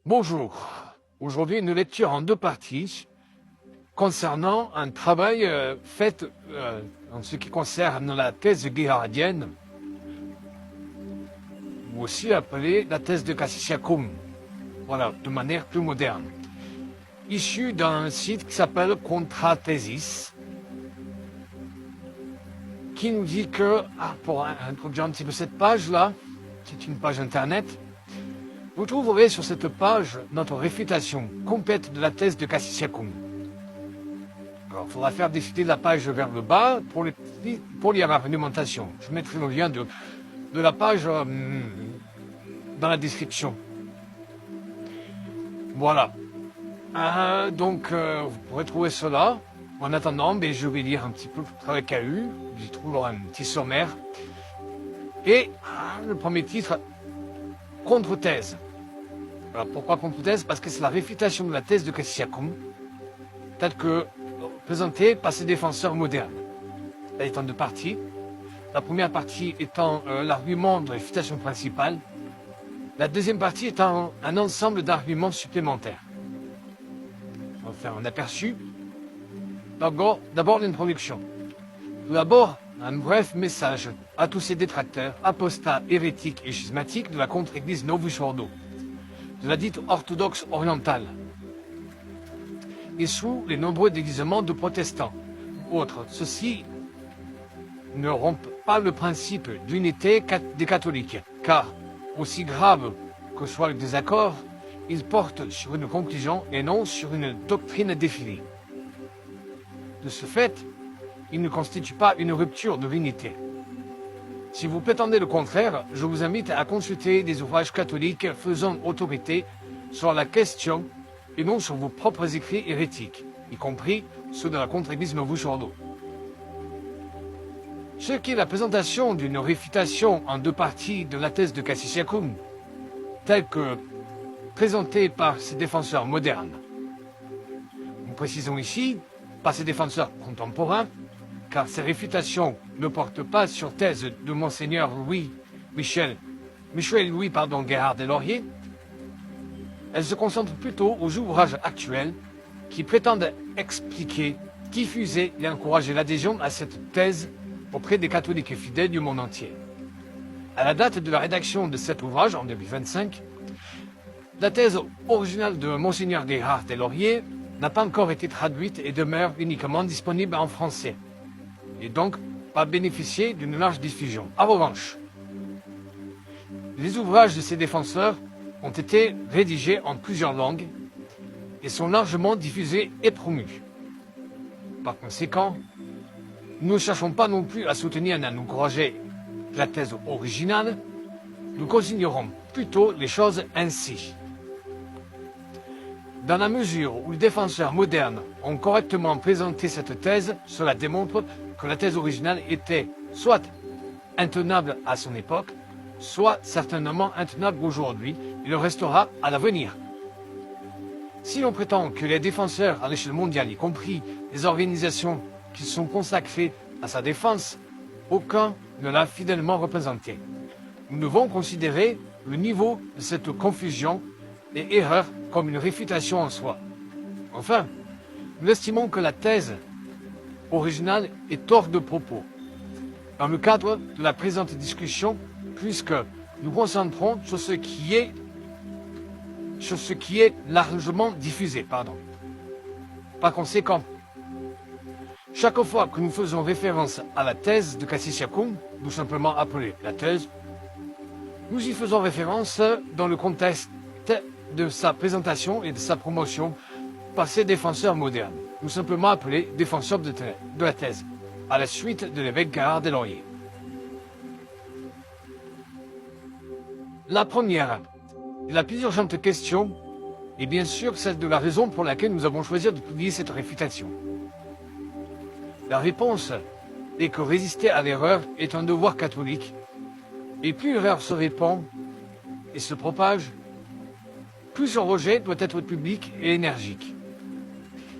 Bonjour. Aujourd'hui, une lecture en deux parties concernant un travail fait en ce qui concerne la thèse guéhardienne, ou aussi appelée la thèse de Cassius-Schacum, voilà, de manière plus moderne, issue d'un site qui s'appelle Contrathesis, qui nous dit que, pour introduire un petit peu cette page-là, c'est une page internet, vous trouverez sur cette page notre réfutation complète de la thèse de Cassius-Schacum. Alors, il faudra faire défiler la page vers le bas pour lire l'argumentation. Je mettrai le lien de la page dans la description. Voilà. Vous pourrez trouver cela. En attendant, je vais lire un petit peu le travail qu'il y a eu. J'y trouve un petit sommaire. Et le premier titre, contre-thèse. Alors pourquoi contre-thèse? Parce que c'est la réfutation de la thèse de Cassius-Schacum, telle que présentée par ses défenseurs modernes. Elle est en deux parties. La première partie étant l'argument de réfutation principale. La deuxième partie étant un ensemble d'arguments supplémentaires. On va faire un aperçu. D'abord l'introduction. Tout d'abord, un bref message à tous ces détracteurs, apostats, hérétiques et schismatiques de la contre-église Novus Ordo, de la dite orthodoxe orientale, et sous les nombreux déguisements de protestants ou autres. Ceux-ci ne rompent pas le principe d'unité des catholiques, car, aussi grave que soit le désaccord, ils portent sur une conclusion et non sur une doctrine définie. De ce fait, ils ne constituent pas une rupture de l'unité. Si vous prétendez le contraire, je vous invite à consulter des ouvrages catholiques faisant autorité sur la question et non sur vos propres écrits hérétiques, y compris ceux de la contre-église Novus Ordo. Ce qui est la présentation d'une réfutation en deux parties de la thèse de Cassius-Schacum, telle que présentée par ses défenseurs modernes. Nous précisons ici, par ses défenseurs contemporains, car ces réfutations ne portent pas sur thèse de Monseigneur Michel Louis Guérard des Lauriers. Elles se concentrent plutôt aux ouvrages actuels qui prétendent expliquer, diffuser et encourager l'adhésion à cette thèse auprès des catholiques fidèles du monde entier. À la date de la rédaction de cet ouvrage, en 2025, la thèse originale de Monseigneur Guérard des Lauriers n'a pas encore été traduite et demeure uniquement disponible en français, et donc pas bénéficier d'une large diffusion. En revanche, les ouvrages de ces défenseurs ont été rédigés en plusieurs langues et sont largement diffusés et promus. Par conséquent, nous ne cherchons pas non plus à soutenir et à encourager la thèse originale, nous considérons plutôt les choses ainsi. Dans la mesure où les défenseurs modernes ont correctement présenté cette thèse, cela démontre que la thèse originale était soit intenable à son époque, soit certainement intenable aujourd'hui, et le restera à l'avenir. Si l'on prétend que les défenseurs à l'échelle mondiale, y compris les organisations qui sont consacrées à sa défense, aucun ne l'a fidèlement représenté. Nous devons considérer le niveau de cette confusion et erreur comme une réfutation en soi. Enfin, nous estimons que la thèse originale est hors de propos, dans le cadre de la présente discussion, puisque nous concentrons sur ce qui est largement diffusé. Par conséquent, chaque fois que nous faisons référence à la thèse de Cassius-Schacum, tout simplement appelée la thèse, nous y faisons référence dans le contexte de sa présentation et de sa promotion par ses défenseurs modernes, tout simplement appelés défenseurs de la thèse, à la suite de l'évêque Guérard des Lauriers. La première et la plus urgente question est bien sûr celle de la raison pour laquelle nous avons choisi de publier cette réfutation. La réponse est que résister à l'erreur est un devoir catholique, et plus l'erreur se répand et se propage, plus son rejet doit être public et énergique.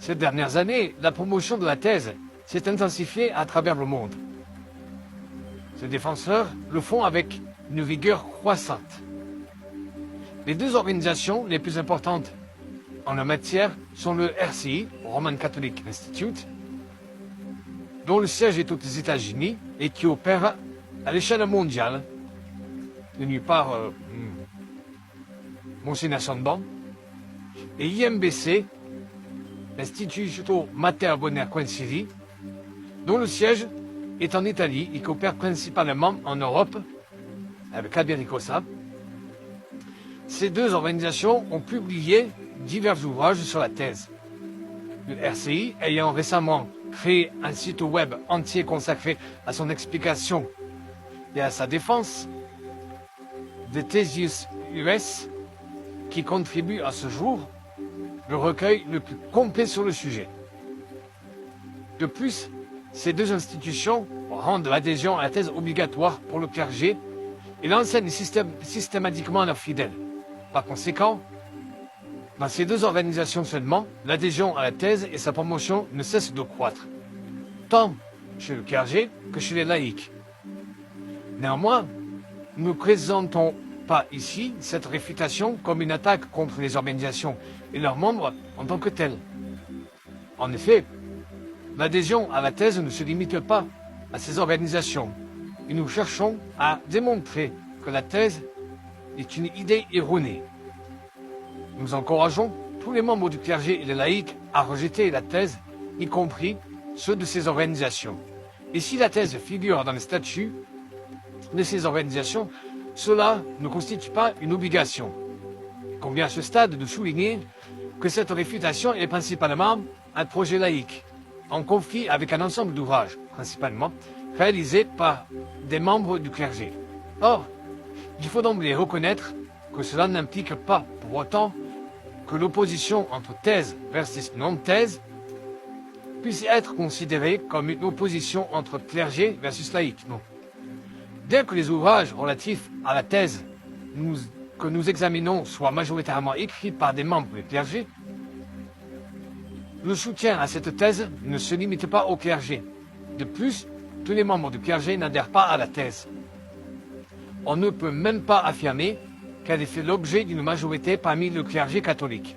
Ces dernières années, la promotion de la thèse s'est intensifiée à travers le monde. Ces défenseurs le font avec une vigueur croissante. Les deux organisations les plus importantes en la matière sont le RCI, Roman Catholic Institute, dont le siège est aux États-Unis et qui opère à l'échelle mondiale, tenu par Monseigneur Sandban, et IMBC, l'Istituto Mater Bonheur Coincili, dont le siège est en Italie et qui opère principalement en Europe, avec Alberico Sa. Ces deux organisations ont publié divers ouvrages sur la thèse. Le RCI ayant récemment créé un site web entier consacré à son explication et à sa défense, The Thesis US, qui contribue à ce jour le recueil le plus complet sur le sujet. De plus, ces deux institutions rendent l'adhésion à la thèse obligatoire pour le clergé et l'enseignent systématiquement à leurs fidèles. Par conséquent, dans ces deux organisations seulement, l'adhésion à la thèse et sa promotion ne cessent de croître, tant chez le clergé que chez les laïcs. Néanmoins, nous ne présentons pas ici cette réfutation comme une attaque contre les organisations et leurs membres en tant que tels. En effet, l'adhésion à la thèse ne se limite pas à ces organisations et nous cherchons à démontrer que la thèse est une idée erronée. Nous encourageons tous les membres du clergé et les laïcs à rejeter la thèse, y compris ceux de ces organisations. Et si la thèse figure dans les statuts de ces organisations, cela ne constitue pas une obligation. Il convient à ce stade de souligner que cette réfutation est principalement un projet laïque, en conflit avec un ensemble d'ouvrages, principalement réalisés par des membres du clergé. Or, il faut donc les reconnaître que cela n'implique pas pour autant que l'opposition entre thèse versus non-thèse puisse être considérée comme une opposition entre clergé versus laïque. Non. Bien que les ouvrages relatifs à la thèse que nous examinons soient majoritairement écrits par des membres du clergé, le soutien à cette thèse ne se limite pas au clergé. De plus, tous les membres du clergé n'adhèrent pas à la thèse. On ne peut même pas affirmer qu'elle ait fait l'objet d'une majorité parmi le clergé catholique.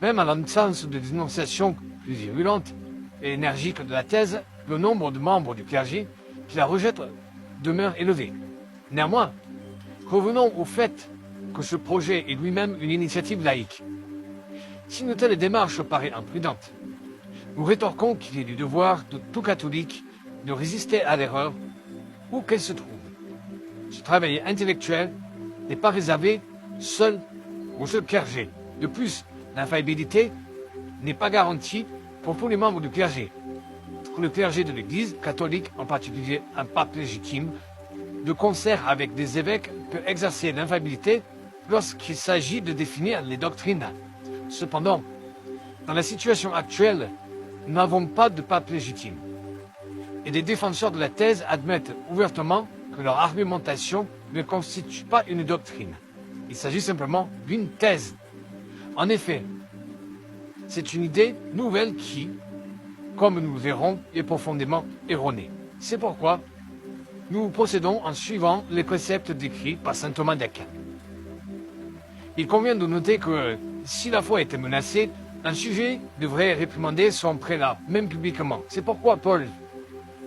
Même à l'absence de dénonciation plus virulente et énergique de la thèse, le nombre de membres du clergé qui la rejettent demeure élevé. Néanmoins, revenons au fait que ce projet est lui-même une initiative laïque. Si une telle démarche paraît imprudente, nous rétorquons qu'il est du devoir de tout catholique de résister à l'erreur où qu'elle se trouve. Ce travail intellectuel n'est pas réservé seul au seul clergé. De plus, l'infaillibilité n'est pas garantie pour tous les membres du clergé. Le clergé de l'Église catholique, en particulier un pape légitime, de concert avec des évêques, peut exercer l'infaillibilité lorsqu'il s'agit de définir les doctrines. Cependant, dans la situation actuelle, nous n'avons pas de pape légitime. Et des défenseurs de la thèse admettent ouvertement que leur argumentation ne constitue pas une doctrine. Il s'agit simplement d'une thèse. En effet, c'est une idée nouvelle qui, comme nous le verrons, est profondément erronée. C'est pourquoi nous procédons en suivant les préceptes décrits par saint Thomas d'Aquin. Il convient de noter que si la foi était menacée, un sujet devrait réprimander son prélat, même publiquement. C'est pourquoi Paul,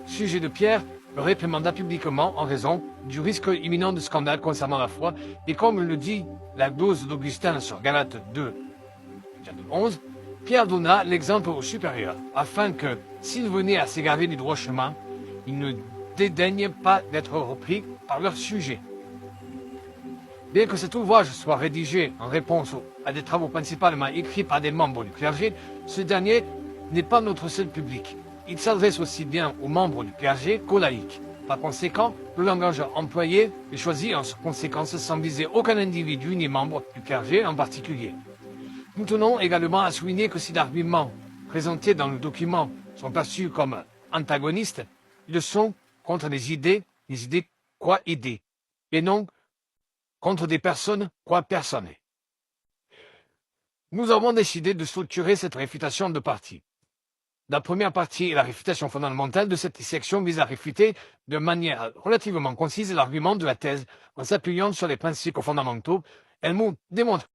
sujet de Pierre, le réprimanda publiquement en raison du risque imminent de scandale concernant la foi, et comme le dit la glose d'Augustin sur Galates 2, 11, Pierre donna l'exemple aux supérieurs, afin que, s'ils venaient à s'égarer du droit chemin, ils ne dédaignent pas d'être repris par leur sujet. Bien que cet ouvrage soit rédigé en réponse à des travaux principalement écrits par des membres du clergé, ce dernier n'est pas notre seul public. Il s'adresse aussi bien aux membres du clergé qu'aux laïcs. Par conséquent, le langage employé est choisi en conséquence sans viser aucun individu ni membre du clergé en particulier. Nous tenons également à souligner que si les arguments présentés dans le document sont perçus comme antagonistes, ils sont contre les idées quoi idées, et non contre des personnes quoi personnes. Nous avons décidé de structurer cette réfutation de partie. La première partie est la réfutation fondamentale de cette dissection vise à réfuter de manière relativement concise l'argument de la thèse en s'appuyant sur les principes fondamentaux. Elle démontre